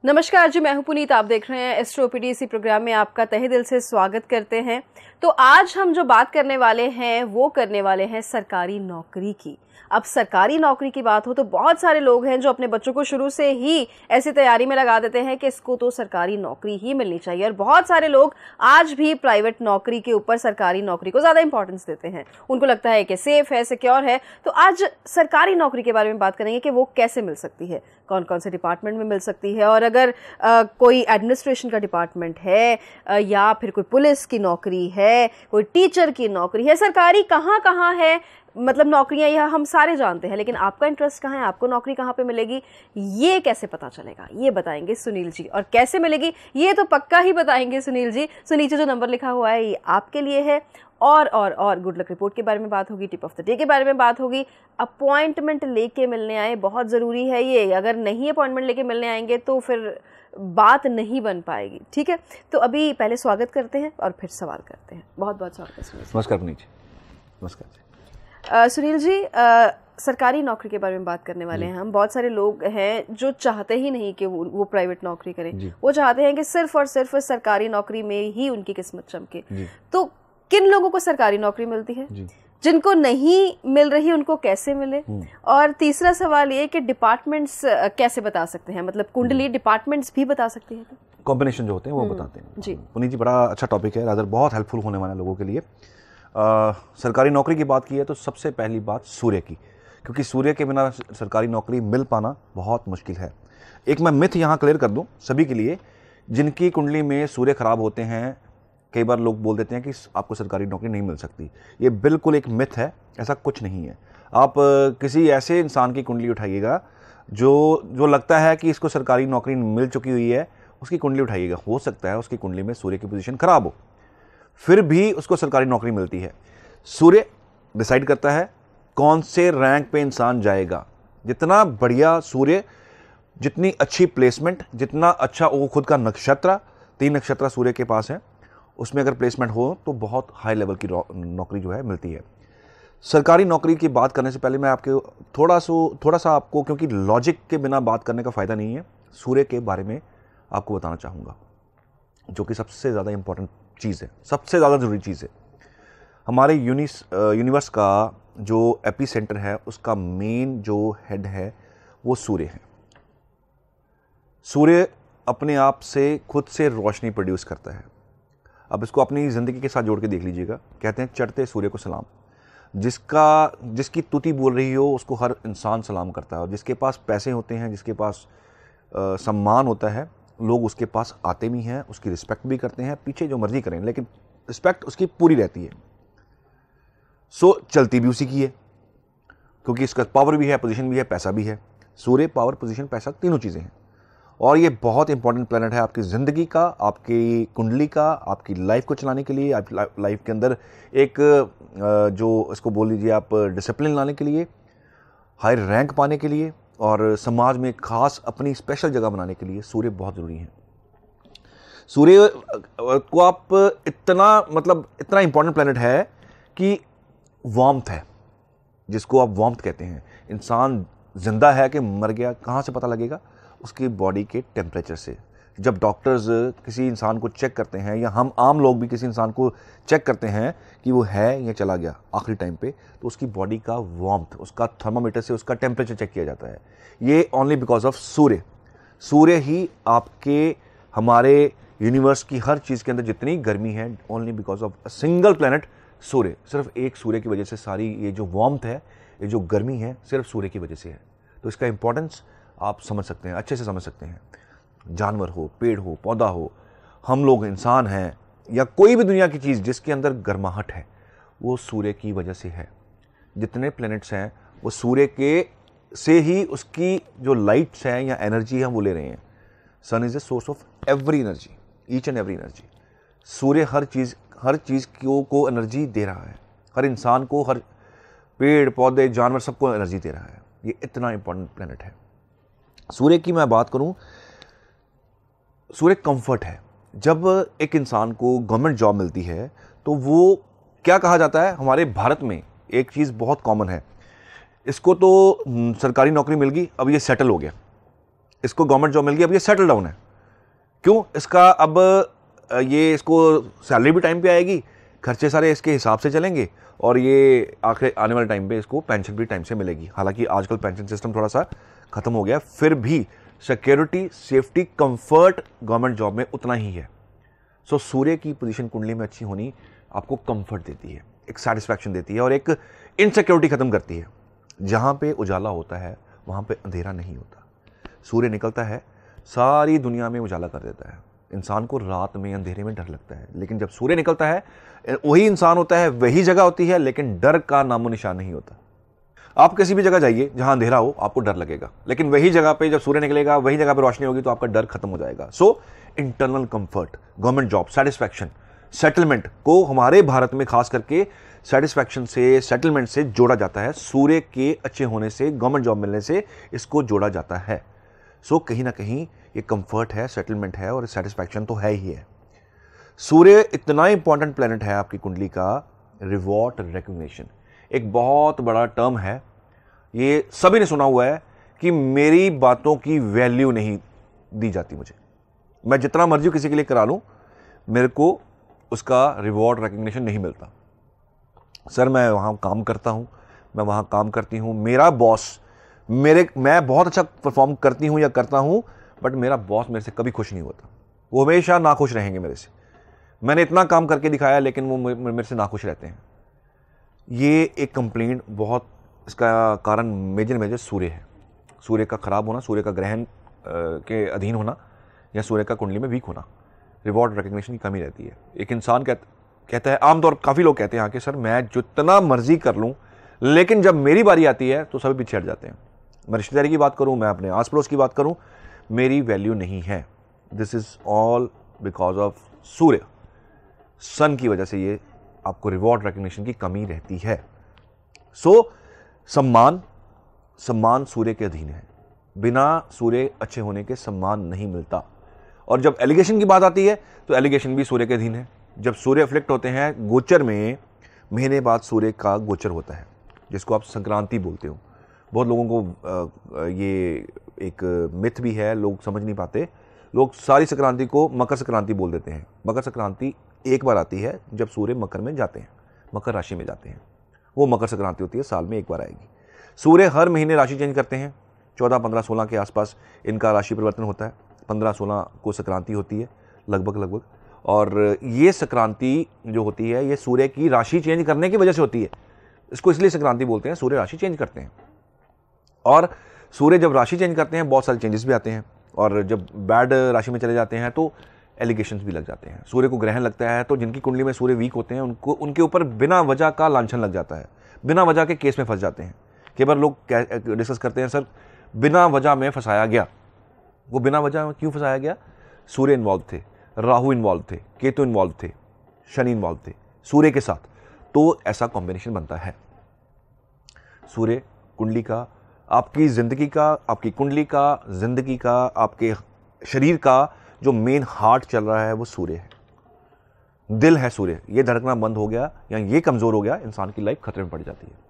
नमस्कार जी, मैं हूं पुनीत। आप देख रहे हैं एस्ट्रोपीडी। इसी प्रोग्राम में आपका तहे दिल से स्वागत करते हैं। तो आज हम जो बात करने वाले हैं वो करने वाले हैं सरकारी नौकरी की। अब सरकारी नौकरी की बात हो तो बहुत सारे लोग हैं जो अपने बच्चों को शुरू से ही ऐसी तैयारी में लगा देते हैं कि इसको तो सरकारी नौकरी ही मिलनी चाहिए, और बहुत सारे लोग आज भी प्राइवेट नौकरी के ऊपर सरकारी नौकरी को ज़्यादा इंपॉर्टेंस देते हैं। उनको लगता है कि सेफ है, सिक्योर है। तो आज सरकारी नौकरी के बारे में बात करेंगे कि वो कैसे मिल सकती है, कौन कौन से डिपार्टमेंट में मिल सकती है, और अगर कोई एडमिनिस्ट्रेशन का डिपार्टमेंट है या फिर कोई पुलिस की नौकरी है, कोई टीचर की नौकरी है, सरकारी कहाँ कहाँ है, मतलब नौकरियां यह हम सारे जानते हैं, लेकिन आपका इंटरेस्ट कहाँ है, आपको नौकरी कहाँ पे मिलेगी, ये कैसे पता चलेगा, ये बताएंगे सुनील जी। और कैसे मिलेगी ये तो पक्का ही बताएंगे सुनील जी। सो नीचे जो नंबर लिखा हुआ है ये आपके लिए है। और गुड लक रिपोर्ट के बारे में बात होगी, टिप ऑफ द डे के बारे में बात होगी। अपॉइंटमेंट लेके मिलने आए, बहुत ज़रूरी है ये। अगर नहीं अपॉइंटमेंट लेके मिलने आएंगे तो फिर बात नहीं बन पाएगी, ठीक है। तो अभी पहले स्वागत करते हैं और फिर सवाल करते हैं। बहुत बहुत स्वागत है सुनील। नमस्कार पुनीत जी। नमस्कार जी। सुनील जी, सरकारी नौकरी के बारे में बात करने वाले हैं हम। बहुत सारे लोग हैं जो चाहते ही नहीं कि वो प्राइवेट नौकरी करें, वो चाहते हैं कि सिर्फ और सिर्फ सरकारी नौकरी में ही उनकी किस्मत चमके। तो किन लोगों को सरकारी नौकरी मिलती है, जिनको नहीं मिल रही उनको कैसे मिले, और तीसरा सवाल ये कि डिपार्टमेंट्स कैसे बता सकते हैं, मतलब कुंडली डिपार्टमेंट्स भी बता सकती है, कॉम्बिनेशन जो होते हैं वो बताते हैं जी। पुनीत जी, बड़ा अच्छा टॉपिक है, रादर बहुत हेल्पफुल होने वाला है लोगों के लिए। सरकारी नौकरी की बात की है तो सबसे पहली बात सूर्य की, क्योंकि सूर्य के बिना सरकारी नौकरी मिल पाना बहुत मुश्किल है। एक मैं मिथ यहाँ क्लियर कर दूँ सभी के लिए, जिनकी कुंडली में सूर्य खराब होते हैं, कई बार लोग बोल देते हैं कि आपको सरकारी नौकरी नहीं मिल सकती। ये बिल्कुल एक मिथ है, ऐसा कुछ नहीं है। आप किसी ऐसे इंसान की कुंडली उठाइएगा जो लगता है कि इसको सरकारी नौकरी मिल चुकी हुई है, उसकी कुंडली उठाइएगा। हो सकता है उसकी कुंडली में सूर्य की पोजीशन खराब हो, फिर भी उसको सरकारी नौकरी मिलती है। सूर्य डिसाइड करता है कौन से रैंक पे इंसान जाएगा। जितना बढ़िया सूर्य, जितनी अच्छी प्लेसमेंट, जितना अच्छा वो खुद का नक्षत्र, 3 नक्षत्र सूर्य के पास है, उसमें अगर प्लेसमेंट हो तो बहुत हाई लेवल की नौकरी जो है मिलती है। सरकारी नौकरी की बात करने से पहले मैं आपके थोड़ा सा आपको, क्योंकि लॉजिक के बिना बात करने का फ़ायदा नहीं है, सूर्य के बारे में आपको बताना चाहूँगा, जो कि सबसे ज़्यादा इंपॉर्टेंट चीज़ है, सबसे ज़्यादा ज़रूरी चीज़ है। हमारे यूनिवर्स का जो एपी सेंटर है, उसका मेन जो हेड है वो सूर्य है। सूर्य अपने आप से खुद से रोशनी प्रोड्यूस करता है। अब इसको अपनी ज़िंदगी के साथ जोड़ के देख लीजिएगा। कहते हैं चढ़ते सूर्य को सलाम। जिसकी तुति बोल रही हो उसको हर इंसान सलाम करता है, और जिसके पास पैसे होते हैं, जिसके पास सम्मान होता है, लोग उसके पास आते भी हैं, उसकी रिस्पेक्ट भी करते हैं, पीछे जो मर्जी करें, लेकिन रिस्पेक्ट उसकी पूरी रहती है। सो चलती भी उसी की है, क्योंकि इसका पावर भी है, पोजीशन भी है, पैसा भी है। सूर्य पावर, पोजीशन, पैसा, तीनों चीज़ें हैं। और ये बहुत इंपॉर्टेंट प्लैनेट है आपकी ज़िंदगी का, आपकी कुंडली का, आपकी लाइफ को चलाने के लिए, आपकी लाइफ के अंदर एक जो इसको बोल लीजिए आप डिसिप्लिन लाने के लिए, हाई रैंक पाने के लिए, और समाज में खास अपनी स्पेशल जगह बनाने के लिए सूर्य बहुत ज़रूरी है। सूर्य को आप इतना इंपॉर्टेंट प्लैनेट है कि वार्मथ है, जिसको आप वार्मथ कहते हैं। इंसान जिंदा है कि मर गया कहाँ से पता लगेगा? उसकी बॉडी के टेम्परेचर से। जब डॉक्टर्स किसी इंसान को चेक करते हैं, या हम आम लोग भी किसी इंसान को चेक करते हैं कि वो है या चला गया आखिरी टाइम पे, तो उसकी बॉडी का वार्मथ, उसका थर्मामीटर से उसका टेम्परेचर चेक किया जाता है। ये ओनली बिकॉज ऑफ सूर्य। सूर्य ही आपके, हमारे यूनिवर्स की हर चीज़ के अंदर जितनी गर्मी है, only because of a single planet सूर्य। सिर्फ एक सूर्य की वजह से सारी ये जो वार्मथ है, ये जो गर्मी है, सिर्फ सूर्य की वजह से है। तो इसका इंपॉर्टेंस आप समझ सकते हैं, अच्छे से समझ सकते हैं। जानवर हो, पेड़ हो, पौधा हो, हम लोग इंसान हैं, या कोई भी दुनिया की चीज़ जिसके अंदर गर्माहट है, वो सूर्य की वजह से है। जितने प्लैनेट्स हैं वो सूर्य के से ही उसकी जो लाइट्स हैं या एनर्जी है वो ले रहे हैं। Sun is the source of every energy, each and every energy. सूर्य हर चीज़ को एनर्जी दे रहा है, हर इंसान को, हर पेड़ पौधे जानवर सबको एनर्जी दे रहा है। ये इतना इंपॉर्टेंट प्लैनेट है। सूर्य की मैं बात करूं, सूर्य कंफर्ट है। जब एक इंसान को गवर्नमेंट जॉब मिलती है तो वो क्या कहा जाता है, हमारे भारत में एक चीज़ बहुत कॉमन है, इसको तो सरकारी नौकरी मिल गई, अब ये सेटल हो गया, इसको गवर्नमेंट जॉब मिल गई, अब ये सेटल डाउन है। क्यों? इसका अब ये इसको सैलरी भी टाइम पे आएगी, खर्चे सारे इसके हिसाब से चलेंगे, और ये आखिर आने वाले टाइम पे इसको पेंशन भी टाइम से मिलेगी। हालांकि आजकल पेंशन सिस्टम थोड़ा सा खत्म हो गया, फिर भी security, safety, comfort government job में उतना ही है। सो सूर्य की पोजीशन कुंडली में अच्छी होनी आपको कंफर्ट देती है, एक सेटिस्फैक्शन देती है, और एक इनसिक्योरिटी खत्म करती है। जहां पे उजाला होता है वहां पे अंधेरा नहीं होता। सूर्य निकलता है, सारी दुनिया में उजाला कर देता है। इंसान को रात में अंधेरे में डर लगता है, लेकिन जब सूर्य निकलता है वही इंसान होता है, वही जगह होती है, लेकिन डर का नामो निशान नहीं होता। आप किसी भी जगह जाइए जहां अंधेरा हो, आपको डर लगेगा, लेकिन वही जगह पे जब सूर्य निकलेगा, वही जगह पे रोशनी होगी, तो आपका डर खत्म हो जाएगा। So internal comfort, government job, satisfaction, settlement को हमारे भारत में खास करके सेटिस्फैक्शन से, सेटलमेंट से जोड़ा जाता है। सूर्य के अच्छे होने से, गवर्नमेंट जॉब मिलने से इसको जोड़ा जाता है। सो कहीं ना कहीं ये कंफर्ट है, सेटलमेंट है, और सेटिस्फैक्शन तो है ही है। सूर्य इतना इंपॉर्टेंट प्लेनेट है आपकी कुंडली का। रिवॉर्ड रिकग्निशन एक बहुत बड़ा टर्म है, ये सभी ने सुना हुआ है कि मेरी बातों की वैल्यू नहीं दी जाती मुझे, मैं जितना मर्जी किसी के लिए करा लूं, मेरे को उसका रिवॉर्ड रिकग्निशन नहीं मिलता। सर मैं वहां काम करता हूं, मैं वहां काम करती हूं, मेरा बॉस मैं बहुत अच्छा परफॉर्म करती हूं या करता हूं, बट मेरा बॉस मेरे से कभी खुश नहीं होता, वो हमेशा नाखुश रहेंगे मेरे से। मैंने इतना काम करके दिखाया लेकिन वो मेरे से नाखुश रहते हैं। ये एक कंप्लेंट बहुत, इसका कारण मेजर सूर्य है। सूर्य का खराब होना, सूर्य का ग्रहण के अधीन होना, या सूर्य का कुंडली में वीक होना, रिवॉर्ड रिकग्निशन की कमी रहती है। एक इंसान कहता है, आमतौर पर काफ़ी लोग कहते हैं कि सर मैं जितना मर्जी कर लूँ, लेकिन जब मेरी बारी आती है तो सभी पीछे हट जाते हैं। मैं रिश्तेदारी की बात करूँ, मैं अपने आस पड़ोस की बात करूँ, मेरी वैल्यू नहीं है। This is all because of सूर्य, सन की वजह से ये आपको रिवॉर्ड रिकग्निशन की कमी रहती है। सो सम्मान सूर्य के अधीन है, बिना सूर्य अच्छे होने के सम्मान नहीं मिलता। और जब एलिगेशन की बात आती है तो एलिगेशन भी सूर्य के अधीन है। जब सूर्य अफ्लिक्ट होते हैं गोचर में, महीने बाद सूर्य का गोचर होता है, जिसको आप संक्रांति बोलते हो। बहुत लोगों को ये एक मिथ भी है, लोग समझ नहीं पाते। लोग सारी संक्रांति को मकर संक्रांति बोल देते हैं। मकर संक्रांति एक बार आती है जब सूर्य मकर में जाते हैं, मकर राशि में जाते हैं, वो मकर संक्रांति होती है, साल में एक बार आएगी। सूर्य हर महीने राशि चेंज करते हैं, 14, 15, 16 के आसपास इनका राशि परिवर्तन होता है। 15, 16 को संक्रांति होती है लगभग। और ये संक्रांति जो होती है, ये सूर्य की राशि चेंज करने की वजह से होती है। इसको इसलिए संक्रांति बोलते हैं, सूर्य राशि चेंज करते हैं। और सूर्य जब राशि चेंज करते हैं बहुत सारे चेंजेस भी आते हैं, और जब बैड राशि में चले जाते हैं तो एलिगेशंस भी लग जाते हैं। सूर्य को ग्रहण लगता है तो जिनकी कुंडली में सूर्य वीक होते हैं उनके ऊपर बिना वजह का लांछन लग जाता है, बिना वजह के केस में फंस जाते हैं। कई बार लोग डिस्कस करते हैं, सर बिना वजह में फंसाया गया। वो बिना वजह क्यों फंसाया गया? सूर्य इन्वॉल्व थे, राहु इन्वॉल्व थे, केतु इन्वॉल्व थे, शनि इन्वॉल्व थे सूर्य के साथ, तो ऐसा कॉम्बिनेशन बनता है। सूर्य कुंडली का, आपकी जिंदगी का, आपकी कुंडली का, जिंदगी का, आपके शरीर का जो मेन हार्ट चल रहा है वो सूर्य है, दिल है सूर्य। ये धड़कना बंद हो गया या ये कमजोर हो गया, इंसान की लाइफ खतरे में पड़ जाती है।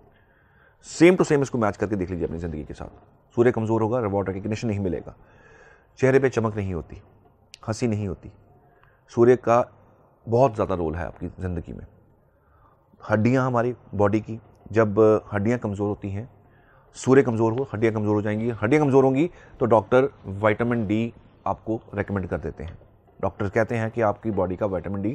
सेम टू सेम इसको मैच करके देख लीजिए अपनी जिंदगी के साथ। सूर्य कमजोर होगा, रिवॉर्ड रिकग्निशन नहीं मिलेगा, चेहरे पे चमक नहीं होती, हंसी नहीं होती। सूर्य का बहुत ज़्यादा रोल है आपकी ज़िंदगी में। हड्डियाँ हमारी बॉडी की, जब हड्डियाँ कमज़ोर होती हैं, सूर्य कमज़ोर हो, हड्डियाँ कमज़ोर हो जाएंगी। हड्डियाँ कमज़ोर होंगी तो डॉक्टर विटामिन डी आपको रेकमेंड कर देते हैं। डॉक्टर कहते हैं कि आपकी बॉडी का विटामिन डी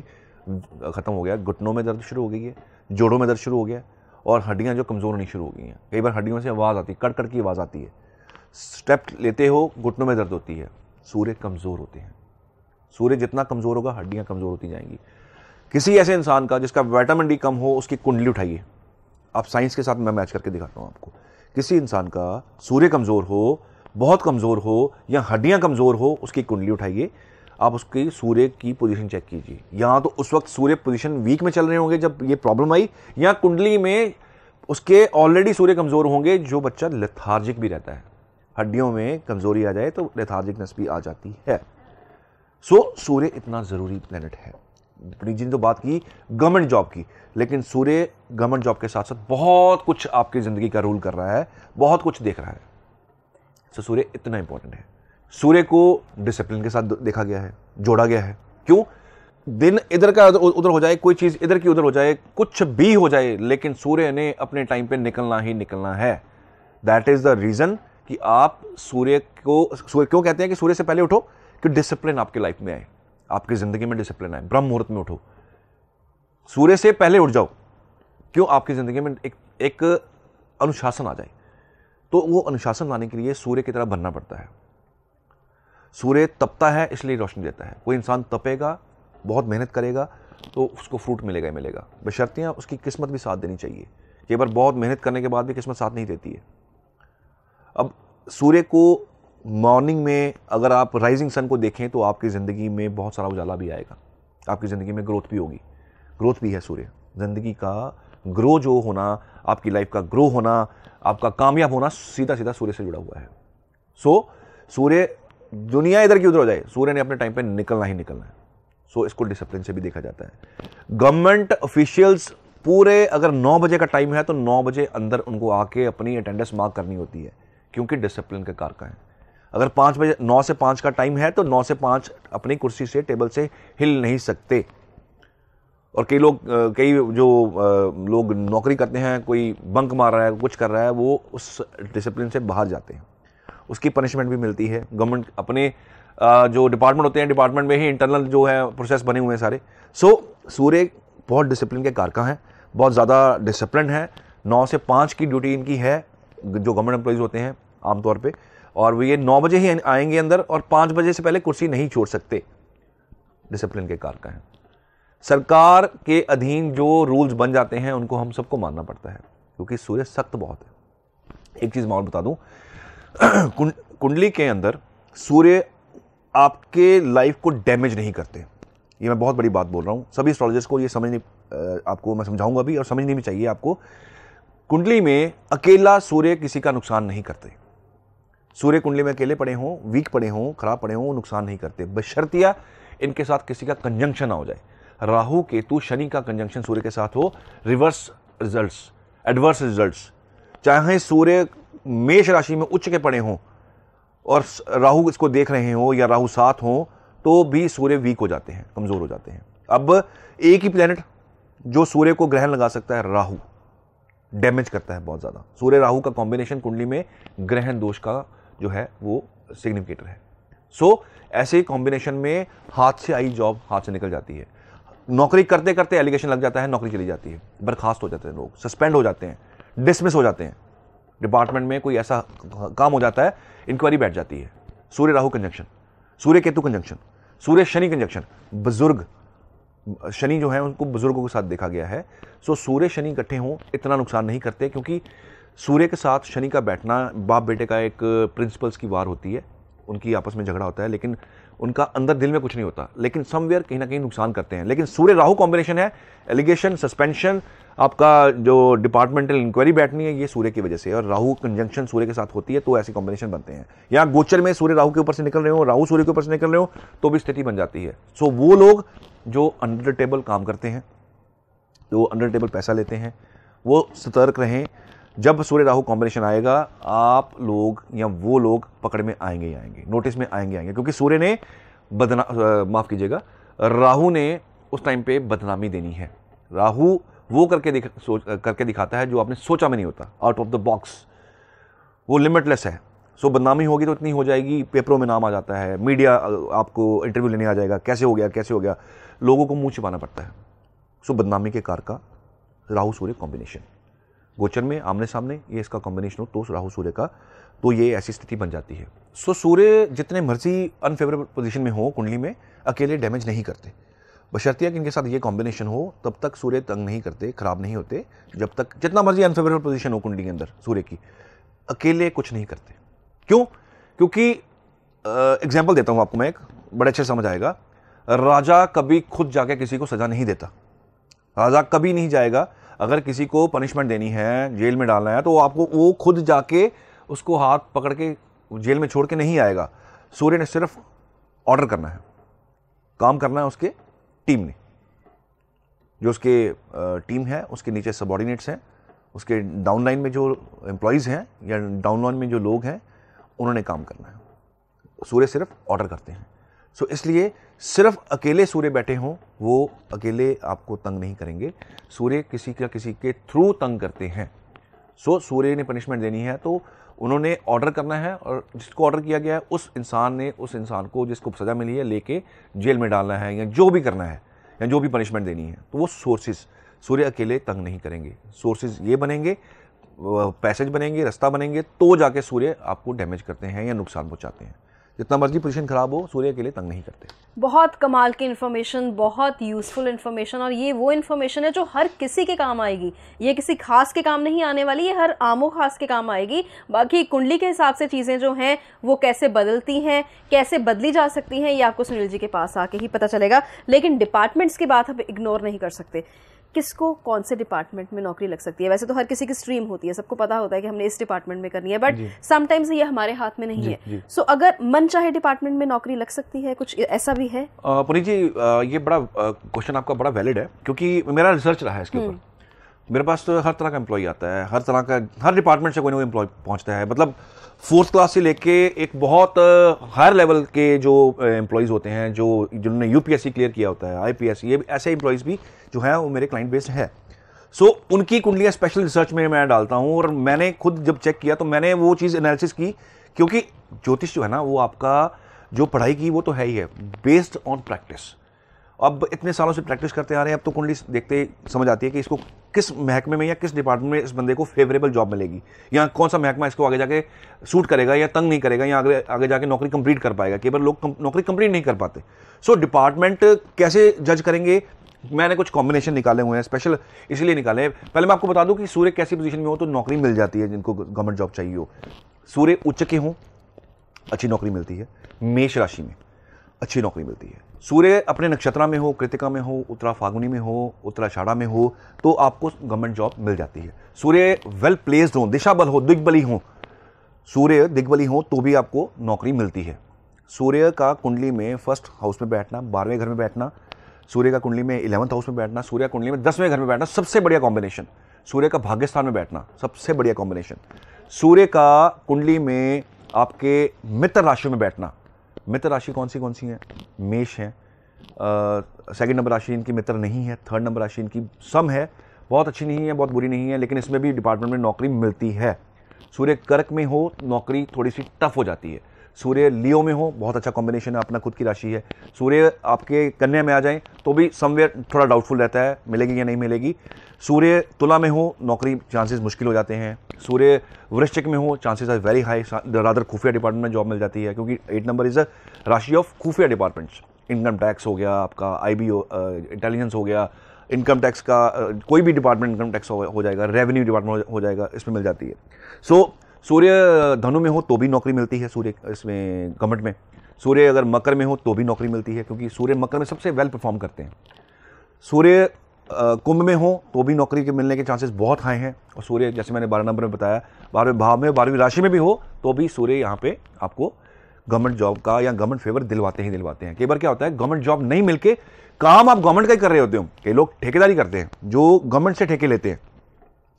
ख़त्म हो गया, घुटनों में दर्द शुरू हो गई है, जोड़ों में दर्द शुरू हो गया, और हड्डियाँ जो कमज़ोर होनी शुरू हो गई हैं। कई बार हड्डियों से आवाज़ आती है, कड़ कड़ की आवाज़ आती है, स्टेप लेते हो घुटनों में दर्द होती है। सूर्य कमज़ोर होते हैं। सूर्य जितना कमज़ोर होगा हड्डियाँ कमज़ोर होती जाएंगी। किसी ऐसे इंसान का जिसका विटामिन डी कम हो, उसकी कुंडली उठाइए, आप साइंस के साथ मैं मैच करके दिखाता हूँ आपको। किसी इंसान का सूर्य कमज़ोर हो, बहुत कमज़ोर हो, या हड्डियाँ कमज़ोर हो, उसकी कुंडली उठाइए, आप उसकी सूर्य की पोजीशन चेक कीजिए। यहाँ तो उस वक्त सूर्य पोजीशन वीक में चल रहे होंगे जब ये प्रॉब्लम आई, या कुंडली में उसके ऑलरेडी सूर्य कमज़ोर होंगे। जो बच्चा लेथार्जिक भी रहता है, हड्डियों में कमज़ोरी आ जाए तो लेथार्जिकनेस भी आ जाती है। सो सूर्य इतना ज़रूरी प्लेनेट है। जी ने तो बात की गवर्नमेंट जॉब की, लेकिन सूर्य गवर्नमेंट जॉब के साथ साथ बहुत कुछ आपकी ज़िंदगी का रूल कर रहा है, बहुत कुछ देख रहा है। सो सूर्य इतना इंपॉर्टेंट है। सूर्य को डिसिप्लिन के साथ देखा गया है, जोड़ा गया है। क्यों? दिन इधर का उधर हो जाए, कोई चीज इधर की उधर हो जाए, कुछ भी हो जाए, लेकिन सूर्य ने अपने टाइम पे निकलना ही निकलना है। दैट इज द रीजन कि आप सूर्य क्यों कहते हैं कि सूर्य से पहले उठो? कि डिसिप्लिन आपके लाइफ में आए, आपकी जिंदगी में डिसिप्लिन आए। ब्रह्म मुहूर्त में उठो, सूर्य से पहले उठ जाओ। क्यों? आपकी जिंदगी में एक अनुशासन आ जाए। तो वो अनुशासन लाने के लिए सूर्य की तरह बनना पड़ता है। सूर्य तपता है इसलिए रोशनी देता है। कोई इंसान तपेगा, बहुत मेहनत करेगा, तो उसको फ्रूट मिलेगा ही मिलेगा, बशर्ते उसकी किस्मत भी साथ देनी चाहिए। कई बार बहुत मेहनत करने के बाद भी किस्मत साथ नहीं देती है। अब सूर्य को मॉर्निंग में अगर आप राइजिंग सन को देखें तो आपकी ज़िंदगी में बहुत सारा उजाला भी आएगा, आपकी ज़िंदगी में ग्रोथ भी होगी। ग्रोथ भी है सूर्य, ज़िंदगी का ग्रो जो होना, आपकी लाइफ का ग्रो होना, आपका कामयाब होना सीधा सीधा सूर्य से जुड़ा हुआ है। सो सूर्य, दुनिया इधर की उधर हो जाए, सूर्य ने अपने टाइम पे निकलना ही निकलना है। सो इसको डिसिप्लिन से भी देखा जाता है। गवर्नमेंट ऑफिशियल्स पूरे, अगर 9 बजे का टाइम है तो 9 बजे अंदर उनको आके अपनी अटेंडेंस मार्क करनी होती है, क्योंकि डिसिप्लिन के कारक हैं। अगर 5 बजे 9 से 5 का टाइम है तो 9 से 5 अपनी कुर्सी से, टेबल से हिल नहीं सकते। और कई लोग नौकरी करते हैं, कोई बंक मार रहा है, कुछ कर रहा है, वो उस डिसिप्लिन से बाहर जाते हैं, उसकी पनिशमेंट भी मिलती है। गवर्नमेंट अपने जो डिपार्टमेंट होते हैं, डिपार्टमेंट में ही इंटरनल जो है प्रोसेस बने हुए हैं सारे। सो सूर्य बहुत डिसिप्लिन के कारका हैं, बहुत ज़्यादा डिसिप्लिन है। 9 से 5 की ड्यूटी इनकी है, जो गवर्नमेंट एम्प्लॉइज होते हैं आमतौर पे, और वो ये 9 बजे ही आएंगे अंदर और 5 बजे से पहले कुर्सी नहीं छोड़ सकते। डिसिप्लिन के कारक हैं। सरकार के अधीन जो रूल्स बन जाते हैं उनको हम सबको मानना पड़ता है, क्योंकि सूर्य सख्त बहुत है। एक चीज़ मैं और बता दूं, कुंडली के अंदर सूर्य आपके लाइफ को डैमेज नहीं करते। ये मैं बहुत बड़ी बात बोल रहा हूँ, सभी एस्ट्रोलॉजर्स को ये समझनी, आपको मैं समझाऊंगा भी और समझनी भी चाहिए आपको। कुंडली में अकेला सूर्य किसी का नुकसान नहीं करते। सूर्य कुंडली में अकेले पड़े हों, वीक पड़े हों, खराब पड़े हों, नुकसान नहीं करते, बशर्तिया इनके साथ किसी का कंजंक्शन ना हो जाए। राहु केतु शनि का कंजंक्शन सूर्य के साथ हो, रिवर्स रिजल्ट्स, एडवर्स रिजल्ट्स। चाहे सूर्य मेष राशि में उच्च के पड़े हों और राहु इसको देख रहे हो या राहु साथ हो, तो भी सूर्य वीक हो जाते हैं, कमजोर हो जाते हैं। अब एक ही प्लेनेट जो सूर्य को ग्रहण लगा सकता है, राहु डैमेज करता है बहुत ज्यादा। सूर्य राहु का कॉम्बिनेशन कुंडली में ग्रहण दोष का जो है वो सिग्निफिकेटर है। सो ऐसे कॉम्बिनेशन में हाथ से आई जॉब हाथ से निकल जाती है। नौकरी करते करते एलिगेशन लग जाता है, नौकरी चली जाती है, बर्खास्त हो जाते हैं लोग, सस्पेंड हो जाते हैं, डिसमिस हो जाते हैं, डिपार्टमेंट में कोई ऐसा काम हो जाता है, इंक्वायरी बैठ जाती है। सूर्य राहु कंजंक्शन, सूर्य केतु कंजंक्शन, सूर्य शनि कंजंक्शन, बुजुर्ग शनि जो है उनको बुजुर्गों के साथ देखा गया है। सो सूर्य शनि इकट्ठे हों इतना नुकसान नहीं करते, क्योंकि सूर्य के साथ शनि का बैठना बाप बेटे का एक प्रिंसिपल्स की वार होती है, उनकी आपस में झगड़ा होता है, लेकिन उनका अंदर दिल में कुछ नहीं होता, लेकिन समवेयर कहीं ना कहीं नुकसान करते हैं। लेकिन सूर्य राहु कॉम्बिनेशन है, एलिगेशन, सस्पेंशन, आपका जो डिपार्टमेंटल इंक्वायरी बैठनी है, ये सूर्य की वजह से, और राहु कंजंक्शन सूर्य के साथ होती है, तो ऐसे कॉम्बिनेशन बनते हैं। यहाँ गोचर में सूर्य राहु के ऊपर से निकल रहे हो, राहु सूर्य के ऊपर से निकल रहे हो, तो भी स्थिति बन जाती है। सो वो लोग जो अंडर टेबल काम करते हैं, जो अंडर टेबल पैसा लेते हैं, वो सतर्क रहें। जब सूर्य राहु कॉम्बिनेशन आएगा, आप लोग या वो लोग पकड़ में आएंगे ही आएंगे, नोटिस में आएंगे आएंगे, क्योंकि सूर्य ने माफ कीजिएगा, राहु ने उस टाइम पे बदनामी देनी है। राहु वो करके दिखाता है जो आपने सोचा में नहीं होता, आउट ऑफ द बॉक्स, वो लिमिटलेस है। सो बदनामी होगी तो इतनी हो जाएगी, पेपरों में नाम आ जाता है, मीडिया आपको इंटरव्यू लेने आ जाएगा, कैसे हो गया, लोगों को मुंह छिपाना पड़ता है। सो बदनामी के कार का राहु सूर्य कॉम्बिनेशन, गोचर में आमने सामने ये इसका कॉम्बिनेशन हो तो राहु सूर्य का, तो ये ऐसी स्थिति बन जाती है। सो सूर्य जितने मर्जी अनफेवरेबल पोजीशन में हो कुंडली में, अकेले डैमेज नहीं करते, बशर्तिया कि इनके साथ ये कॉम्बिनेशन हो, तब तक सूर्य तंग नहीं करते, खराब नहीं होते। जब तक जितना मर्जी अनफेवरेबल पोजीशन हो कुंडली के अंदर सूर्य की, अकेले कुछ नहीं करते। क्यों? क्योंकि एग्जाम्पल देता हूं आपको मैं, एक बड़े अच्छे समझ आएगा। राजा कभी खुद जाके किसी को सजा नहीं देता, राजा कभी नहीं जाएगा। अगर किसी को पनिशमेंट देनी है, जेल में डालना है, तो आपको वो खुद जाके उसको हाथ पकड़ के जेल में छोड़ के नहीं आएगा। सूर्य ने सिर्फ ऑर्डर करना है, काम करना है उसके टीम ने, जो उसके टीम है, उसके नीचे सबऑर्डिनेट्स हैं, उसके डाउनलाइन में जो एम्प्लॉयज़ हैं या डाउनलाइन में जो लोग हैं, उन्होंने काम करना है। सूर्य सिर्फ ऑर्डर करते हैं। सो इसलिए सिर्फ अकेले सूर्य बैठे हों वो अकेले आपको तंग नहीं करेंगे, सूर्य किसी के थ्रू तंग करते हैं। सो सूर्य ने पनिशमेंट देनी है तो उन्होंने ऑर्डर करना है, और जिसको ऑर्डर किया गया है उस इंसान को जिसको सज़ा मिली है लेके जेल में डालना है या जो भी करना है या जो भी पनिशमेंट देनी है, तो वो सोर्सेज सूर्य अकेले तंग नहीं करेंगे। सोर्सेज ये बनेंगे, पैसेज बनेंगे, रास्ता बनेंगे, तो जाके सूर्य आपको डैमेज करते हैं या नुकसान पहुंचाते हैं। जितना मर्जी पोजीशन खराब हो, सूर्य के लिए तंग नहीं करते। बहुत कमाल की इन्फॉर्मेशन, बहुत यूज़फुल इन्फॉर्मेशन, और ये वो इन्फॉर्मेशन है जो हर किसी के काम आएगी। ये किसी खास के काम नहीं आने वाली, ये हर आमो खास के काम आएगी। बाकी कुंडली के हिसाब से चीज़ें जो हैं वो कैसे बदलती हैं, कैसे बदली जा सकती हैं, ये आपको सुनील जी के पास आके ही पता चलेगा। लेकिन डिपार्टमेंट्स की बात हम इग्नोर नहीं कर सकते। किसको कौन से डिपार्टमेंट में नौकरी लग सकती है? वैसे तो हर किसी की स्ट्रीम होती है, सबको पता होता है कि हमने इस डिपार्टमेंट में करनी है, बट समटाइम्स ये हमारे हाथ में नहीं है। सो अगर मन चाहे डिपार्टमेंट में नौकरी लग सकती है, कुछ ऐसा भी है? पुनीत जी, ये बड़ा क्वेश्चन आपका बड़ा वैलिड है, क्योंकि मेरा रिसर्च रहा है इसके ऊपर। मेरे पास तो हर तरह का एम्प्लॉय आता है, हर तरह का, हर डिपार्टमेंट से कोई ना कोई एम्प्लॉय पहुंचता है। मतलब 4th क्लास से लेके एक बहुत हायर लेवल के जो एम्प्लॉयज़ होते हैं, जो जिन्होंने यूपीएससी क्लियर किया होता है, आईपीएस, ये ऐसे एम्प्लॉयज़ भी जो है वो मेरे क्लाइंट बेस्ड है। सो उनकी कुंडलियाँ स्पेशल रिसर्च में मैं डालता हूँ, और मैंने खुद जब चेक किया तो मैंने वो चीज़ एनालिसिस की, क्योंकि ज्योतिष जो है ना वो आपका जो पढ़ाई की वो तो है ही है, बेस्ड ऑन प्रैक्टिस। अब इतने सालों से प्रैक्टिस करते आ रहे हैं, अब तो कुंडली देखते ही समझ आती है कि इसको किस महकमे में या किस डिपार्टमेंट में इस बंदे को फेवरेबल जॉब मिलेगी, या कौन सा महकमा इसको आगे जाके सूट करेगा या तंग नहीं करेगा, या आगे जाके नौकरी कंप्लीट कर पाएगा। कई बार लोग नौकरी कंप्लीट नहीं कर पाते। सो डिपार्टमेंट कैसे जज करेंगे, मैंने कुछ कॉम्बिनेशन निकाले हुए हैं, स्पेशल इसलिए निकाले। पहले मैं आपको बता दूं कि सूर्य कैसी पोजीशन में हो तो नौकरी मिल जाती है जिनको गवर्नमेंट जॉब चाहिए हो। सूर्य उच्च के हों, अच्छी नौकरी मिलती है। मेष राशि में अच्छी नौकरी मिलती है। सूर्य अपने नक्षत्र में हो, कृतिका में हो, उत्तरा फागुनी में हो, उत्तराषाढ़ा में हो, तो आपको गवर्नमेंट जॉब मिल जाती है। सूर्य वेल प्लेस्ड हो, दिशा बल हो, दिग्बली हो, सूर्य दिग्बली हो तो भी आपको नौकरी मिलती है। सूर्य का कुंडली में 1st हाउस में बैठना, 12वें घर में बैठना, सूर्य का कुंडली में 11th हाउस में बैठना, सूर्य कुंडली में 10वें घर में बैठना, सबसे बढ़िया कॉम्बिनेशन। सूर्य का भाग्यस्थान में बैठना, सबसे बढ़िया कॉम्बिनेशन। सूर्य का कुंडली में आपके मित्र राशि में बैठना। मित्र राशि कौन सी हैं? मेष है, 2nd नंबर राशि इनकी मित्र नहीं है, 3rd नंबर राशि इनकी सम है, बहुत अच्छी नहीं है, बहुत बुरी नहीं है, लेकिन इसमें भी डिपार्टमेंट में नौकरी मिलती है। सूर्य कर्क में हो, नौकरी थोड़ी सी टफ हो जाती है। सूर्य लियो में हो, बहुत अच्छा कॉम्बिनेशन है, अपना खुद की राशि है। सूर्य आपके कन्या में आ जाए तो भी समवेयर थोड़ा डाउटफुल रहता है, मिलेगी या नहीं मिलेगी। सूर्य तुला में हो, नौकरी चांसेस मुश्किल हो जाते हैं। सूर्य वृश्चिक में हो, chances are very high, rather खुफिया डिपार्टमेंट में जॉब मिल जाती है, क्योंकि 8 नंबर इज अ राशि ऑफ खुफिया डिपार्टमेंट्स। इनकम टैक्स हो गया आपका, IB इंटेलिजेंस हो गया, इनकम टैक्स का कोई भी डिपार्टमेंट इनकम टैक्स हो जाएगा, रेवेन्यू डिपार्टमेंट हो जाएगा, इसमें मिल जाती है। सो सूर्य धनु में हो तो भी नौकरी मिलती है सूर्य इसमें गवर्नमेंट में। सूर्य अगर मकर में हो तो भी नौकरी मिलती है, क्योंकि सूर्य मकर में सबसे वेल परफॉर्म करते हैं। सूर्य कुंभ में हो तो भी नौकरी के मिलने के चांसेस बहुत हाई हैं। और सूर्य जैसे मैंने 12 नंबर में बताया, 12वें भाव में, 12वीं राशि में भी हो तो भी सूर्य यहाँ पे आपको गवर्नमेंट जॉब का या गवर्नमेंट फेवर दिलवाते हैं। कई बार क्या होता है, गवर्नमेंट जॉब नहीं मिलके काम आप गवर्नमेंट का ही कर रहे होते हो। कई लोग ठेकेदारी करते हैं, जो गवर्नमेंट से ठेके लेते हैं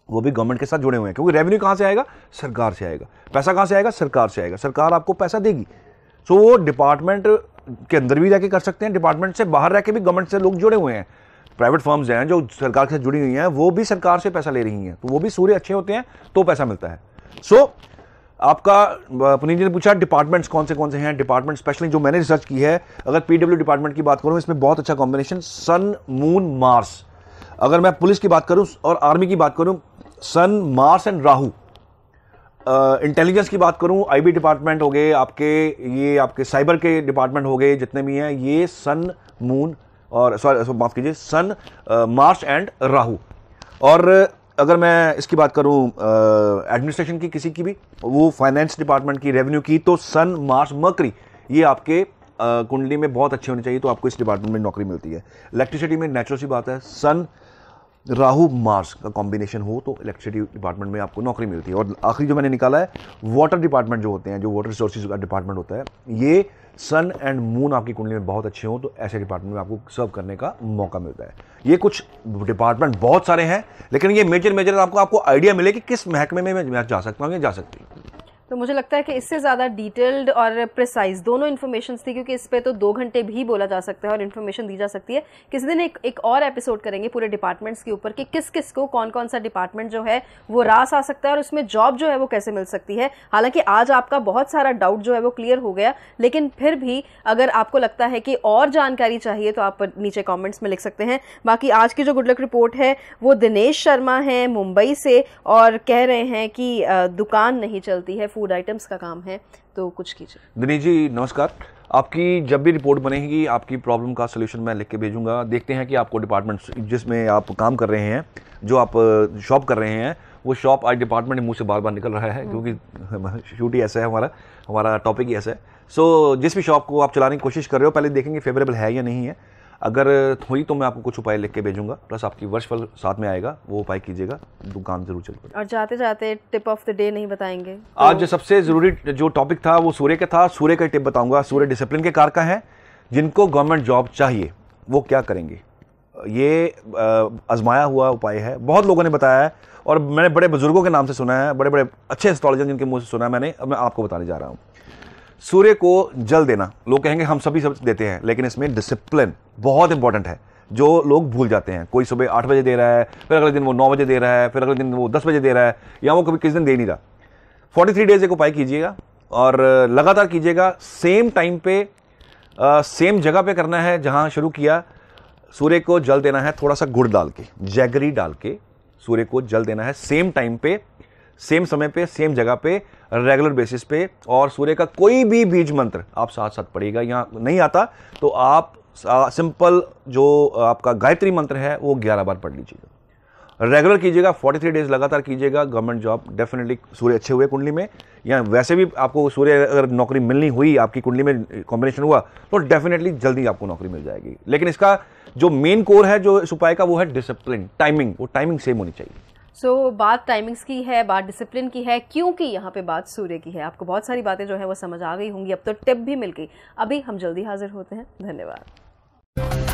वो भी गवर्नमेंट के साथ जुड़े हुए हैं, क्योंकि रेवेन्यू कहाँ से आएगा? सरकार से आएगा। पैसा कहाँ से आएगा? सरकार से आएगा। सरकार आपको पैसा देगी। सो वो डिपार्टमेंट के अंदर भी जाके कर सकते हैं, डिपार्टमेंट से बाहर रह के भी गवर्नमेंट से लोग जुड़े हुए हैं। प्राइवेट फर्म्स हैं जो सरकार के साथ जुड़ी हुई हैं, वो भी सरकार से पैसा ले रही हैं, तो वो भी सूर्य अच्छे होते हैं तो पैसा मिलता है। सो आपका पुनीत जी ने पूछा डिपार्टमेंट्स कौन से हैं। डिपार्टमेंट स्पेशली जो मैंने रिसर्च की है, अगर PW डिपार्टमेंट की बात करूं, इसमें बहुत अच्छा कॉम्बिनेशन सन मून मार्स। अगर मैं पुलिस की बात करूं और आर्मी की बात करूं, सन मार्स एंड राहु। इंटेलिजेंस की बात करूं, IB डिपार्टमेंट हो गए आपके, ये आपके साइबर के डिपार्टमेंट हो गए जितने भी हैं, ये सन मून और माफ कीजिए सन मार्स एंड राहु। और अगर मैं इसकी बात करूं एडमिनिस्ट्रेशन की, किसी की भी, वो फाइनेंस डिपार्टमेंट की, रेवेन्यू की, तो सन मार्स मर्करी ये आपके कुंडली में बहुत अच्छे होने चाहिए, तो आपको इस डिपार्टमेंट में नौकरी मिलती है। इलेक्ट्रिसिटी में नेचुरल सी बात है, सन राहु मार्स का कॉम्बिनेशन हो तो इलेक्ट्रिसिटी डिपार्टमेंट में आपको नौकरी मिलती है। और आखिरी जो मैंने निकाला है, वाटर डिपार्टमेंट जो होते हैं, जो वाटर रिसोर्सेज का डिपार्टमेंट होता है, ये सन एंड मून आपकी कुंडली में बहुत अच्छे हो तो ऐसे डिपार्टमेंट में आपको सर्व करने का मौका मिलता है। ये कुछ डिपार्टमेंट बहुत सारे हैं, लेकिन ये मेजर आपको आइडिया मिले कि किस महकमे में मैं जा सकता हूँ या जा सकती हूँ। तो मुझे लगता है कि इससे ज़्यादा डिटेल्ड और प्रिसाइज दोनों इन्फॉर्मेशन थी, क्योंकि इस पे तो 2 घंटे भी बोला जा सकता है और इन्फॉर्मेशन दी जा सकती है। किसी दिन एक और एपिसोड करेंगे पूरे डिपार्टमेंट्स के ऊपर कि किस किस को कौन कौन सा डिपार्टमेंट जो है वो रास आ सकता है और उसमें जॉब जो है वो कैसे मिल सकती है। हालांकि आज आपका बहुत सारा डाउट जो है वो क्लियर हो गया, लेकिन फिर भी अगर आपको लगता है कि और जानकारी चाहिए तो आप नीचे कॉमेंट्स में लिख सकते हैं। बाकी आज की जो गुड लक रिपोर्ट है वो दिनेश शर्मा है मुंबई से, और कह रहे हैं कि दुकान नहीं चलती है, फूड आइटम्स का काम है, तो कुछ कीजिए। दिनेश जी नमस्कार, आपकी जब भी रिपोर्ट बनेगी आपकी प्रॉब्लम का सोल्यूशन मैं लिख के भेजूंगा। देखते हैं कि आपको डिपार्टमेंट जिसमें आप काम कर रहे हैं, जो आप शॉप कर रहे हैं, वो शॉप आज डिपार्टमेंट मुंह से बार बार निकल रहा है क्योंकि शूट ही ऐसा है, हमारा टॉपिक ही ऐसा है। सो जिस भी शॉप को आप चलाने की कोशिश कर रहे हो पहले देखेंगे फेवरेबल है या नहीं है। अगर हुई तो मैं आपको कुछ उपाय लिख के भेजूंगा, प्लस आपकी वर्षफल साथ में आएगा, वो उपाय कीजिएगा, दुकान जरूर चल पड़ेगी। और जाते जाते टिप ऑफ द डे नहीं बताएंगे? आज सबसे जरूरी जो टॉपिक था वो सूर्य का था। सूर्य का टिप बताऊंगा। सूर्य डिसिप्लिन के कारक है। जिनको गवर्नमेंट जॉब चाहिए वो क्या करेंगे, ये आजमाया हुआ उपाय है, बहुत लोगों ने बताया है और मैंने बड़े बुजुर्गों के नाम से सुना है, बड़े बड़े अच्छे एस्ट्रोलॉजर जिनके मुंह से सुना है मैंने, अब मैं आपको बताने जा रहा हूँ। सूर्य को जल देना, लोग कहेंगे हम सभी सब देते हैं, लेकिन इसमें डिसिप्लिन बहुत इंपॉर्टेंट है जो लोग भूल जाते हैं। कोई सुबह 8 बजे दे रहा है, फिर अगले दिन वो 9 बजे दे रहा है, फिर अगले दिन वो 10 बजे दे रहा है, या वो कभी किसी दिन दे नहीं रहा। 43 डेज एक उपाय कीजिएगा और लगातार कीजिएगा। सेम टाइम पे सेम जगह पे करना है जहां शुरू किया। सूर्य को जल देना है थोड़ा सा गुड़ डाल के, जैगरी डाल के सूर्य को जल देना है सेम टाइम पे, सेम समय पे, सेम जगह पे, रेगुलर बेसिस पे। और सूर्य का कोई भी बीज मंत्र आप साथ साथ पढ़िएगा। यहाँ नहीं आता तो आप सिंपल जो आपका गायत्री मंत्र है वो 11 बार पढ़ लीजिएगा। रेगुलर कीजिएगा, 43 डेज लगातार कीजिएगा। गवर्नमेंट जॉब डेफिनेटली, सूर्य अच्छे हुए कुंडली में, या वैसे भी आपको सूर्य अगर नौकरी मिलनी हुई, आपकी कुंडली में कॉम्बिनेशन हुआ, तो डेफिनेटली जल्दी आपको नौकरी मिल जाएगी। लेकिन इसका जो मेन कोर है जो इस उपाय का, वो है डिसिप्लिन, टाइमिंग। वो टाइमिंग सेम होनी चाहिए। सो बात टाइमिंग्स की है, बात डिसिप्लिन की है, क्योंकि यहाँ पे बात सूर्य की है। आपको बहुत सारी बातें जो है वो समझ आ गई होंगी, अब तो टिप भी मिल गई। अभी हम जल्दी हाजिर होते हैं। धन्यवाद।